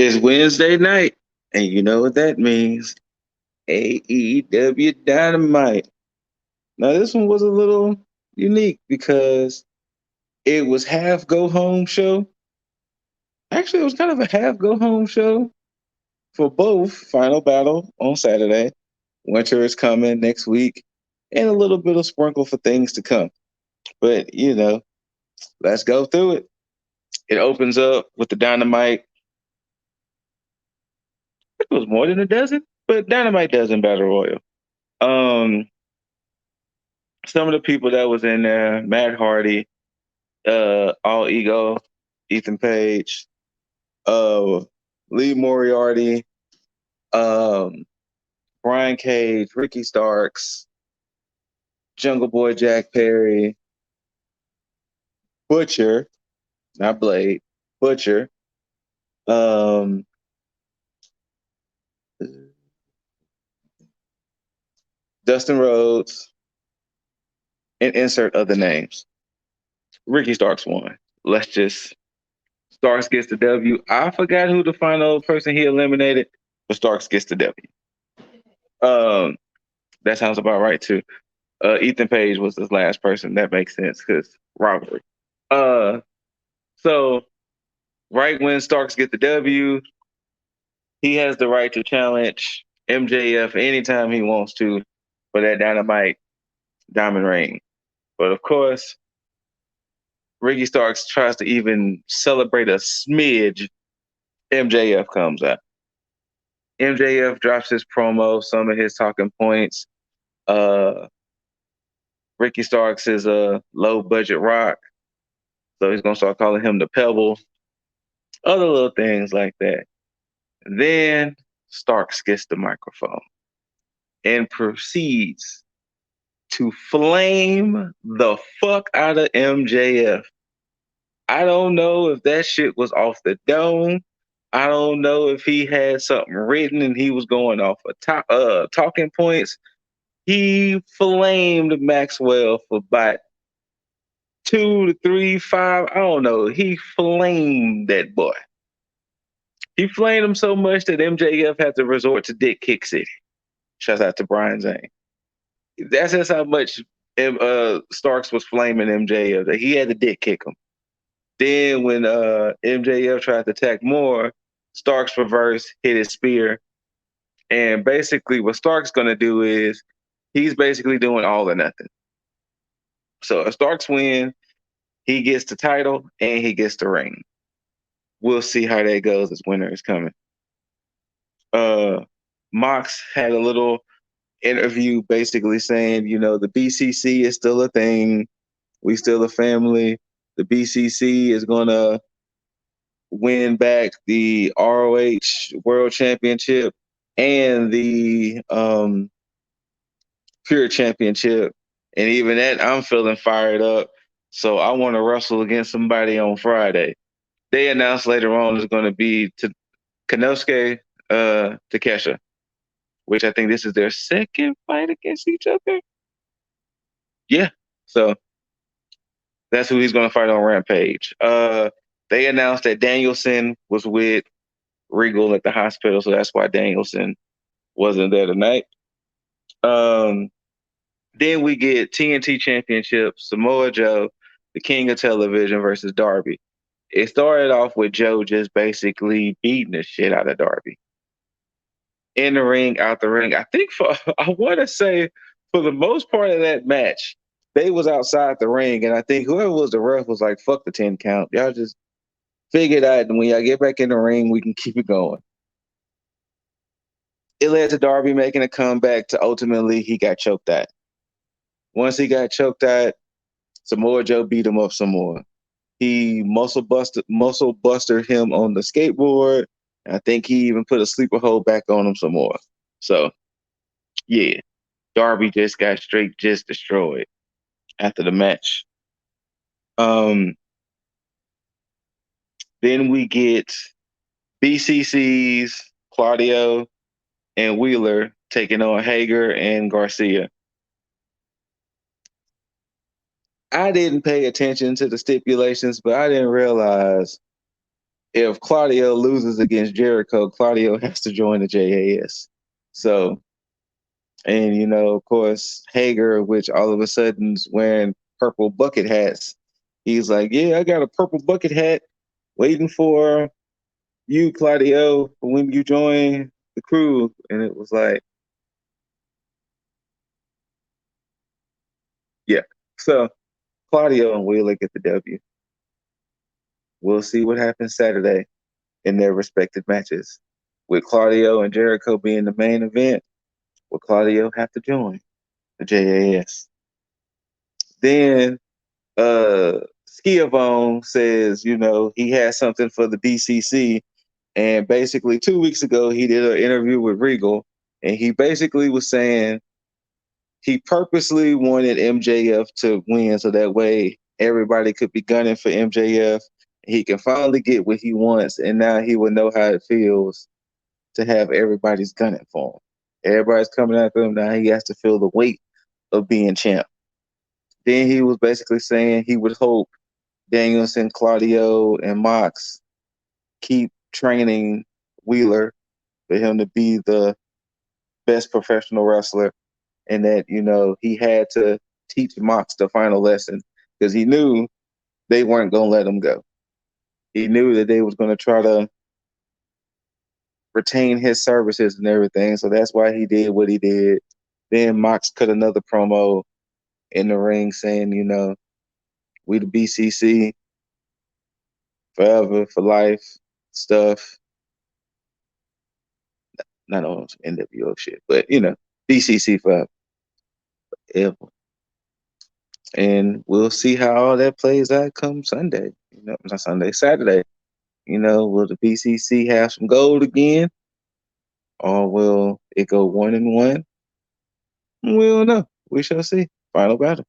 It's Wednesday night, and you know what that means. AEW Dynamite. Now, this one was a little unique because it was half go home show. Actually, it was kind of a half go home show for both Final Battle on Saturday. Winter is coming next week, and a little bit of sprinkle for things to come. But, let's go through it. It opens up with the Dynamite. It was more than a dozen, but Dynamite Dozen Battle Royal. Um, some of the people that was in there: Matt Hardy, All Ego, Ethan Page, Lee Moriarty, um, Brian Cage, Ricky Starks, Jungle Boy Jack Perry, Butcher, not Blade, Butcher, um, Dustin Rhodes, and insert other names. Ricky Starks won. Let's just Starks gets the W. I forgot who the final person he eliminated, but Starks gets the W. Um, that sounds about right too. Ethan Page was the last person. That makes sense because robbery. Uh, so right when Starks get the W, he has the right to challenge MJF anytime he wants to for that Dynamite Diamond Ring. But of course, Ricky Starks tries to even celebrate a smidge. MJF comes out. MJF drops his promo, some of his talking points. Uh, Ricky Starks is a low budget rock, so he's gonna start calling him the Pebble. Other little things like that. Then Starks gets the microphone and proceeds to flame the fuck out of MJF. I don't know if that shit was off the dome. I don't know if he had something written and he was going off of talking points. He flamed Maxwell for about 2 to 3, 5. I don't know. He flamed that boy. He flamed him so much that MJF had to resort to Dick Kick City. Shouts out to Brian Zane. That's just how much Starks was flaming MJF that he had to dick kick him. Then when MJF tried to attack more, Starks reversed, hit his spear. And basically what Starks going to do is he's basically doing all or nothing. So if Starks win, he gets the title and he gets the ring. We'll see how that goes as winter is coming. Mox had a little interview basically saying, the BCC is still a thing. We still a family. The BCC is going to win back the ROH World Championship and the Pure Championship. And even that, I'm feeling fired up. So I want to wrestle against somebody on Friday. They announced later on is going to be Konosuke Takeshita, which I think this is their second fight against each other. Yeah. So that's who he's going to fight on Rampage. They announced that Danielson was with Regal at the hospital, so that's why Danielson wasn't there tonight. Then we get TNT Championship, Samoa Joe, the King of Television versus Darby. It started off with Joe just basically beating the shit out of Darby. In the ring, out the ring. I think I want to say for the most part of that match, they was outside the ring, and I think whoever was the ref was like, fuck the 10 count. Y'all just figure it out, and when y'all get back in the ring, we can keep it going. It led to Darby making a comeback to ultimately he got choked out. Once he got choked out, Samoa Joe beat him up some more. He muscle busted him on the skateboard. I think he even put a sleeper hold back on him some more. So, yeah, Darby just got straight just destroyed after the match. Then we get BCC's Claudio and Wheeler taking on Hager and Garcia. I didn't pay attention to the stipulations, but I didn't realize if Claudio loses against Jericho, Claudio has to join the JAS. So, and of course, Hager, which all of a sudden's wearing purple bucket hats. He's like, "Yeah, I got a purple bucket hat waiting for you, Claudio, when you join the crew." And it was like, yeah. So Claudio and Wheeler get the W. We'll see what happens Saturday in their respective matches. With Claudio and Jericho being the main event, will Claudio have to join the JAS? Then Schiavone says, he has something for the BCC. And basically 2 weeks ago, he did an interview with Regal. And he basically was saying he purposely wanted MJF to win so that way everybody could be gunning for MJF. He can finally get what he wants. And now he will know how it feels to have everybody's gunning for him. Everybody's coming after him. Now he has to feel the weight of being champ. Then he was basically saying he would hope Danielson, Claudio, and Mox keep training Wheeler for him to be the best professional wrestler, and that, he had to teach Mox the final lesson because he knew they weren't going to let him go. He knew that they was going to try to retain his services and everything, so that's why he did what he did. Then Mox cut another promo in the ring saying, we the BCC forever, for life stuff. Not on some NWO shit, but BCC forever. And we'll see how all that plays out come Sunday. Not Sunday, Saturday. Will the BCC have some gold again, or will it go 1-1? We don't know. We shall see. Final battle.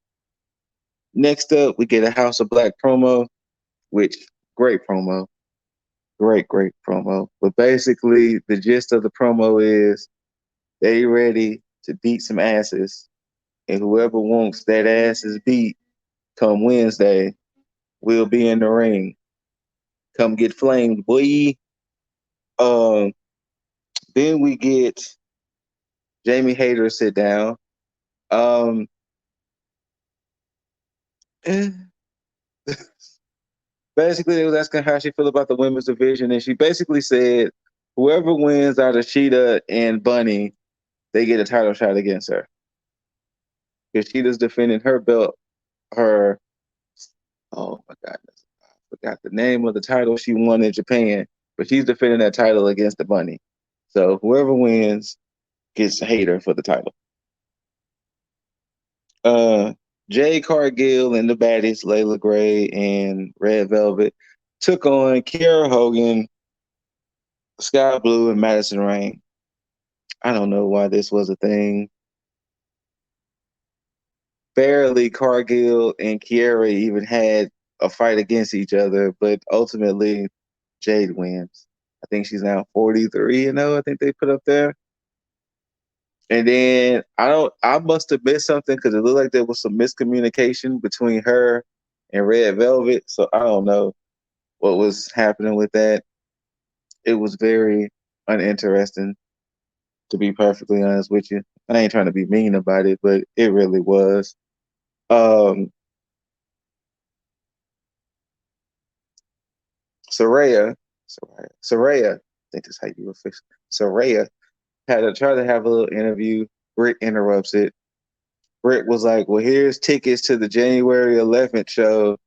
Next up, we get a House of Black promo, which great promo. Great promo. But basically, the gist of the promo is they ready to beat some asses, and whoever wants that asses beat come Wednesday will be in the ring. Come get flamed, boy. Um, then we get Jamie Hayter sit down. Eh, basically, they was asking how she feel about the women's division, and she basically said, whoever wins out of Sheeta and Bunny, they get a title shot against her. Because Sheeta's defending her belt, oh my goodness, I forgot the name of the title she won in Japan, but she's defending that title against the Bunny. So whoever wins gets Hayter for the title. Jay Cargill and the baddies, Layla Gray and Red Velvet, took on Kiera Hogan, Sky Blue, and Madison Rain. I don't know why this was a thing. Barely Cargill and Kiera even had a fight against each other, but ultimately Jade wins. I think she's now 43, I think they put up there. And then I must have missed something because it looked like there was some miscommunication between her and Red Velvet. So I don't know what was happening with that. It was very uninteresting, to be perfectly honest with you. I ain't trying to be mean about it, but it really was. Saraya, I think that's how you refer. Saraya had to try to have a little interview. Britt interrupts it. Britt was like, "Well, here's tickets to the January 11th show.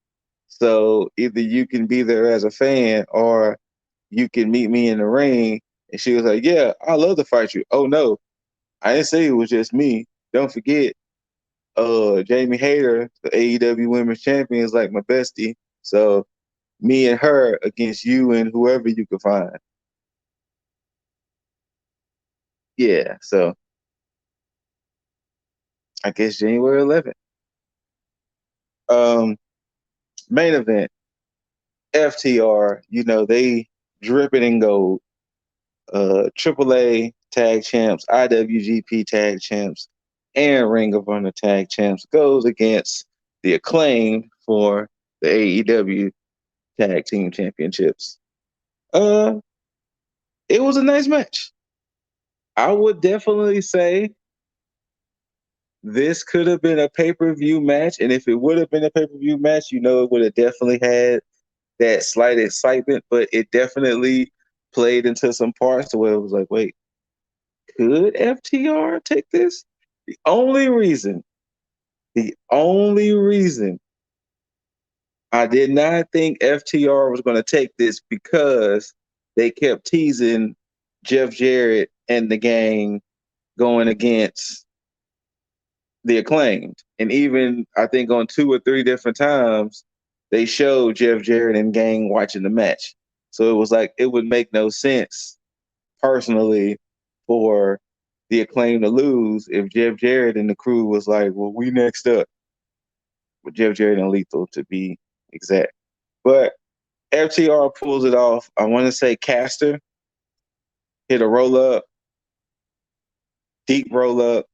So either you can be there as a fan or you can meet me in the ring." And she was like, "Yeah, I love to fight you." "Oh no, I didn't say it was just me. Don't forget, Jamie Hayter, the AEW Women's Champion, is like my bestie. So me and her against you and whoever you can find." Yeah, so I guess January 11th. Main event, FTR, they dripping in gold. AAA tag champs, IWGP tag champs, and Ring of Honor tag champs goes against the Acclaim for the AEW tag team championships. It was a nice match. I would definitely say this could have been a pay-per-view match, and if it would have been a pay-per-view match, it would have definitely had that slight excitement, but it definitely played into some parts to where it was like, wait, could FTR take this? The only reason I did not think FTR was going to take this because they kept teasing Jeff Jarrett and the gang going against the Acclaimed. And even, I think, on 2 or 3 different times, they showed Jeff Jarrett and gang watching the match. So it was like, it would make no sense, personally, for the Acclaimed to lose if Jeff Jarrett and the crew was like, well, we next up. With Jeff Jarrett and Lethal, to be exact. But FTR pulls it off. I want to say Caster hit a roll up, deep roll up,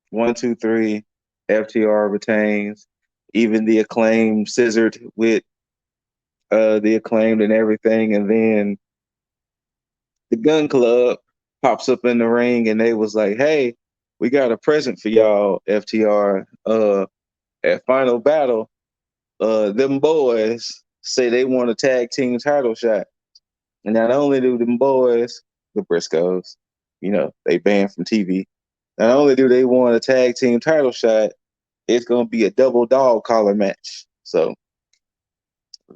1, 2, 3. FTR retains. Even the Acclaimed scissored with the Acclaimed and everything. And then the Gun Club pops up in the ring and they was like, hey, we got a present for y'all, FTR. At Final Battle, them boys say they want a tag team title shot. And not only do them boys, the Briscoes, they banned from TV. Not only do they want a tag team title shot, it's going to be a double dog collar match. So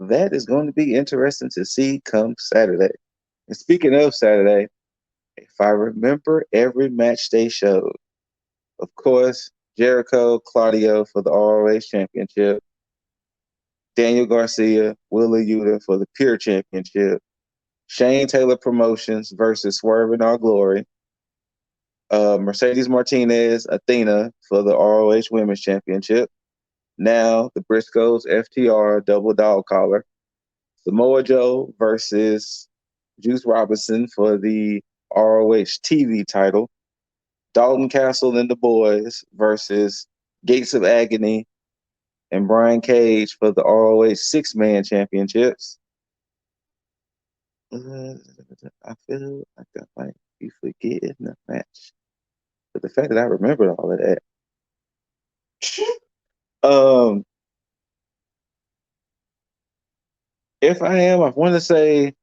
that is going to be interesting to see come Saturday. And speaking of Saturday, if I remember every match they showed, of course, Jericho, Claudio for the ROH Championship, Daniel Garcia, Willa Yuta for the Pure Championship, Shane Taylor Promotions versus Swerve in Our Glory, Mercedes Martinez, Athena for the ROH Women's Championship. Now the Briscoes FTR double dog collar. Samoa Joe versus Juice Robinson for the ROH TV title. Dalton Castle and the Boys versus Gates of Agony and Brian Cage for the ROH six-man championships. I feel like I might be forgetting the match. But the fact that I remembered all of that. If I am, I want to say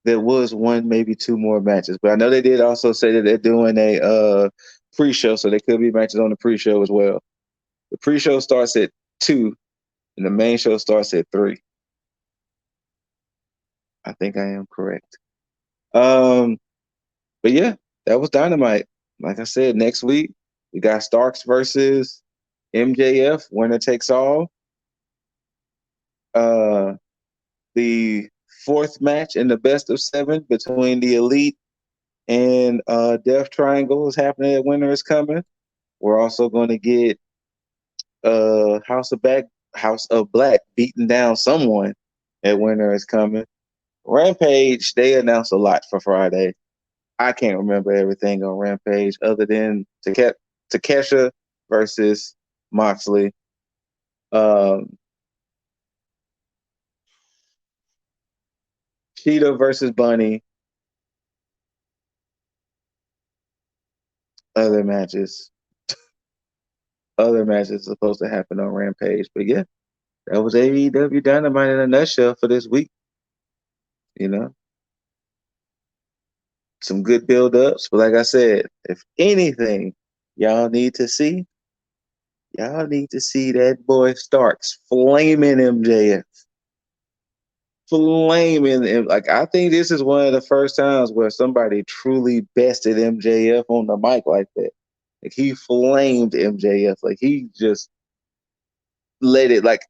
there was one, maybe 2 more matches. But I know they did also say that they're doing a pre-show, so there could be matches on the pre-show as well. The pre-show starts at 2, and the main show starts at 3. I think I am correct. But yeah, that was Dynamite. Like I said, next week we got Starks versus MJF, winner takes all. The 4th match in the best of 7 between the Elite and Death Triangle is happening at Winter is Coming. We're also going to get House of Black beating down someone at Winter is Coming. Rampage, they announced a lot for Friday. I can't remember everything on Rampage other than Takesha versus Moxley. Cheetah versus Bunny. Other matches. Other matches supposed to happen on Rampage. But yeah, that was AEW Dynamite in a nutshell for this week. Some good build-ups. But like I said, if anything y'all need to see that boy Starks flaming MJF. Flaming him. Like, I think this is one of the first times where somebody truly bested MJF on the mic like that. Like, he flamed MJF. Like, he just let it, like,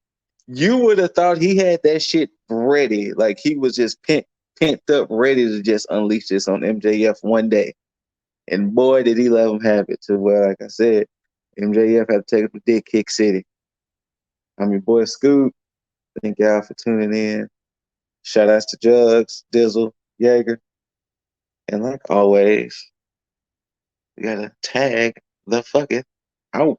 you would have thought he had that shit ready. Like, he was just pent up, ready to just unleash this on MJF one day. And boy, did he let him have it to where, like I said, MJF had to take it to Dick Kick City. I'm your boy Scoot. Thank y'all for tuning in. Shout outs to Juggs, Dizzle, Jaeger. And like always, we gotta tag the fucking out.